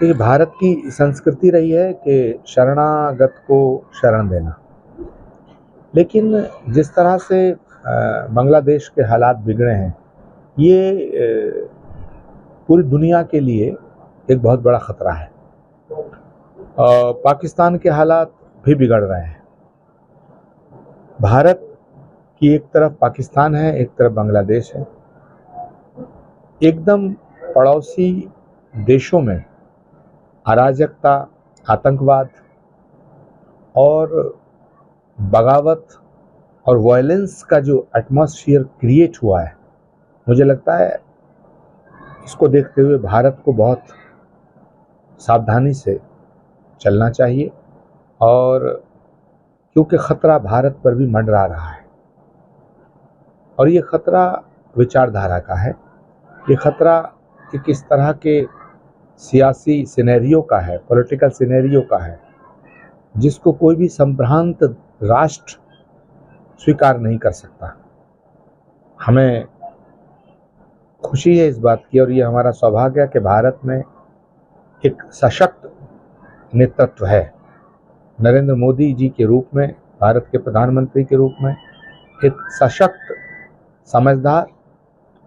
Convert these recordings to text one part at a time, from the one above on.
देखिए, भारत की संस्कृति रही है कि शरणागत को शरण देना। लेकिन जिस तरह से बांग्लादेश के हालात बिगड़े हैं, ये पूरी दुनिया के लिए एक बहुत बड़ा खतरा है। पाकिस्तान के हालात भी बिगड़ रहे हैं। भारत की एक तरफ पाकिस्तान है, एक तरफ बांग्लादेश है। एकदम पड़ोसी देशों में अराजकता, आतंकवाद और बगावत और वायलेंस का जो एटमॉस्फेयर क्रिएट हुआ है, मुझे लगता है इसको देखते हुए भारत को बहुत सावधानी से चलना चाहिए। और क्योंकि खतरा भारत पर भी मंडरा रहा है और ये खतरा विचारधारा का है, ये खतरा कि किस तरह के सियासी सिनेरियो का है, पॉलिटिकल सिनेरियो का है, जिसको कोई भी संभ्रांत राष्ट्र स्वीकार नहीं कर सकता। हमें खुशी है इस बात की, और ये हमारा सौभाग्य है कि भारत में एक सशक्त नेतृत्व है। नरेंद्र मोदी जी के रूप में, भारत के प्रधानमंत्री के रूप में एक सशक्त, समझदार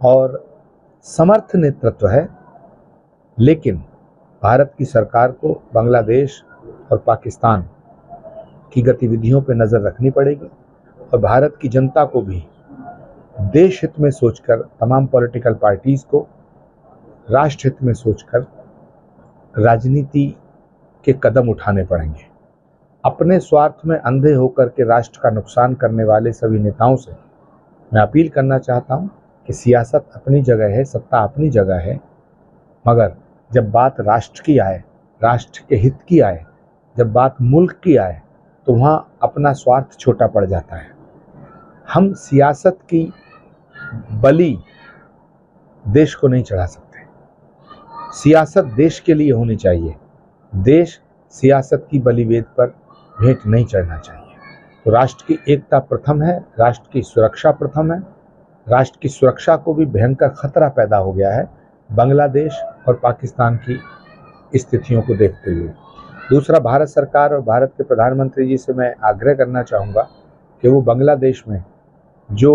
और समर्थ नेतृत्व है। लेकिन भारत की सरकार को बांग्लादेश और पाकिस्तान की गतिविधियों पर नज़र रखनी पड़ेगी और भारत की जनता को भी देश हित में सोचकर, तमाम पॉलिटिकल पार्टीज़ को राष्ट्र हित में सोचकर राजनीति के कदम उठाने पड़ेंगे। अपने स्वार्थ में अंधे होकर के राष्ट्र का नुकसान करने वाले सभी नेताओं से मैं अपील करना चाहता हूं कि सियासत अपनी जगह है, सत्ता अपनी जगह है, मगर जब बात राष्ट्र की आए, राष्ट्र के हित की आए, जब बात मुल्क की आए, तो वहाँ अपना स्वार्थ छोटा पड़ जाता है। हम सियासत की बलि देश को नहीं चढ़ा सकते। सियासत देश के लिए होनी चाहिए। देश सियासत की बलिवेद पर भेंट नहीं चढ़ना चाहिए। तो राष्ट्र की एकता प्रथम है, राष्ट्र की सुरक्षा प्रथम है। राष्ट्र की सुरक्षा को भी भयंकर खतरा पैदा हो गया है बांग्लादेश और पाकिस्तान की स्थितियों को देखते हुए। दूसरा, भारत सरकार और भारत के प्रधानमंत्री जी से मैं आग्रह करना चाहूँगा कि वो बांग्लादेश में जो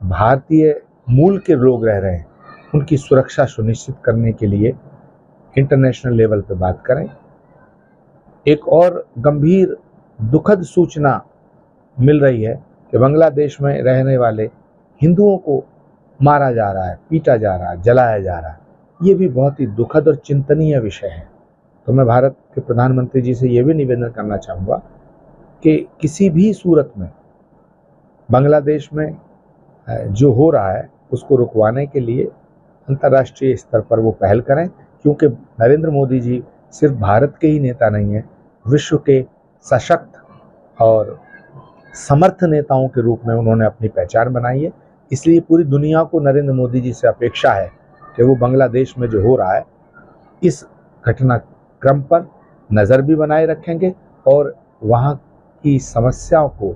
भारतीय मूल के लोग रह रहे हैं, उनकी सुरक्षा सुनिश्चित करने के लिए इंटरनेशनल लेवल पे बात करें। एक और गंभीर दुखद सूचना मिल रही है कि बांग्लादेश में रहने वाले हिंदुओं को मारा जा रहा है, पीटा जा रहा है, जलाया जा रहा है। ये भी बहुत ही दुखद और चिंतनीय विषय है। तो मैं भारत के प्रधानमंत्री जी से ये भी निवेदन करना चाहूँगा कि किसी भी सूरत में बांग्लादेश में जो हो रहा है उसको रुकवाने के लिए अंतर्राष्ट्रीय स्तर पर वो पहल करें, क्योंकि नरेंद्र मोदी जी सिर्फ भारत के ही नेता नहीं हैं, विश्व के सशक्त और समर्थ नेताओं के रूप में उन्होंने अपनी पहचान बनाई है। इसलिए पूरी दुनिया को नरेंद्र मोदी जी से अपेक्षा है कि वो बांग्लादेश में जो हो रहा है इस घटनाक्रम पर नज़र भी बनाए रखेंगे और वहाँ की समस्याओं को,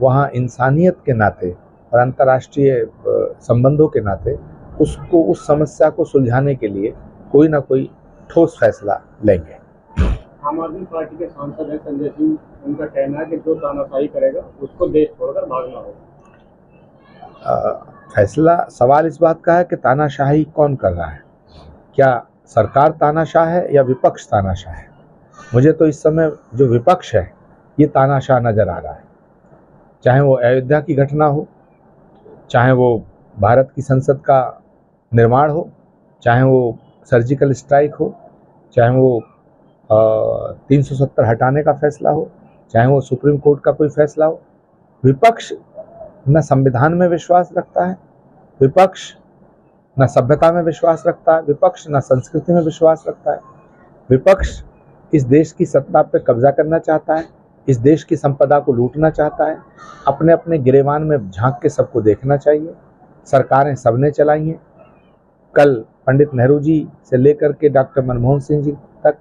वहाँ इंसानियत के नाते और अंतर्राष्ट्रीय संबंधों के नाते उसको, उस समस्या को सुलझाने के लिए कोई ना कोई ठोस फैसला लेंगे। आम आदमी पार्टी के सांसद हैं संजय सिंह, उनका कहना है कि जो तानाशाही करेगा उसको देश छोड़कर भागना होगा। फैसला, सवाल इस बात का है कि तानाशाही कौन कर रहा है? क्या सरकार तानाशाह है या विपक्ष तानाशाह है? मुझे तो इस समय जो विपक्ष है ये तानाशाह नज़र आ रहा है। चाहे वो अयोध्या की घटना हो, चाहे वो भारत की संसद का निर्माण हो, चाहे वो सर्जिकल स्ट्राइक हो, चाहे वो 370 हटाने का फैसला हो, चाहे वो सुप्रीम कोर्ट का कोई फैसला हो, विपक्ष न संविधान में विश्वास रखता है, विपक्ष न सभ्यता में विश्वास रखता है, विपक्ष न संस्कृति में विश्वास रखता है। विपक्ष इस देश की सत्ता पर कब्जा करना चाहता है, इस देश की संपदा को लूटना चाहता है। अपने अपने गिरेबान में झांक के सबको देखना चाहिए। सरकारें सबने चलाई हैं, कल पंडित नेहरू जी से लेकर के डॉक्टर मनमोहन सिंह जी तक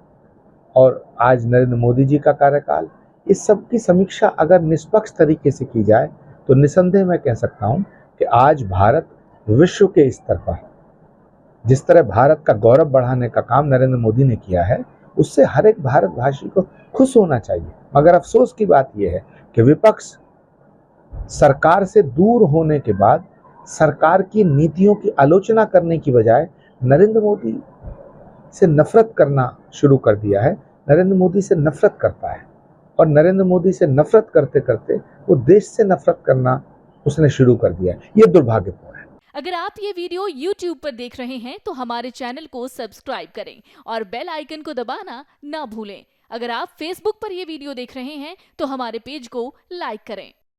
और आज नरेंद्र मोदी जी का कार्यकाल, इस सब की समीक्षा अगर निष्पक्ष तरीके से की जाए तो निसंदेह मैं कह सकता हूँ कि आज भारत विश्व के स्तर पर जिस तरह भारत का गौरव बढ़ाने का काम नरेंद्र मोदी ने किया है, उससे हर एक भारतवासी को खुश होना चाहिए। मगर अफसोस की बात यह है कि विपक्ष सरकार से दूर होने के बाद सरकार की नीतियों की आलोचना करने की बजाय नरेंद्र मोदी से नफरत करना शुरू कर दिया है। नरेंद्र मोदी से नफरत करता है और नरेंद्र मोदी से नफरत करते करते वो देश से नफरत करना उसने शुरू कर दिया है। ये दुर्भाग्यपूर्ण है। अगर आप ये वीडियो YouTube पर देख रहे हैं तो हमारे चैनल को सब्सक्राइब करें और बेल आइकन को दबाना ना भूलें। अगर आप Facebook पर ये वीडियो देख रहे हैं तो हमारे पेज को लाइक करें।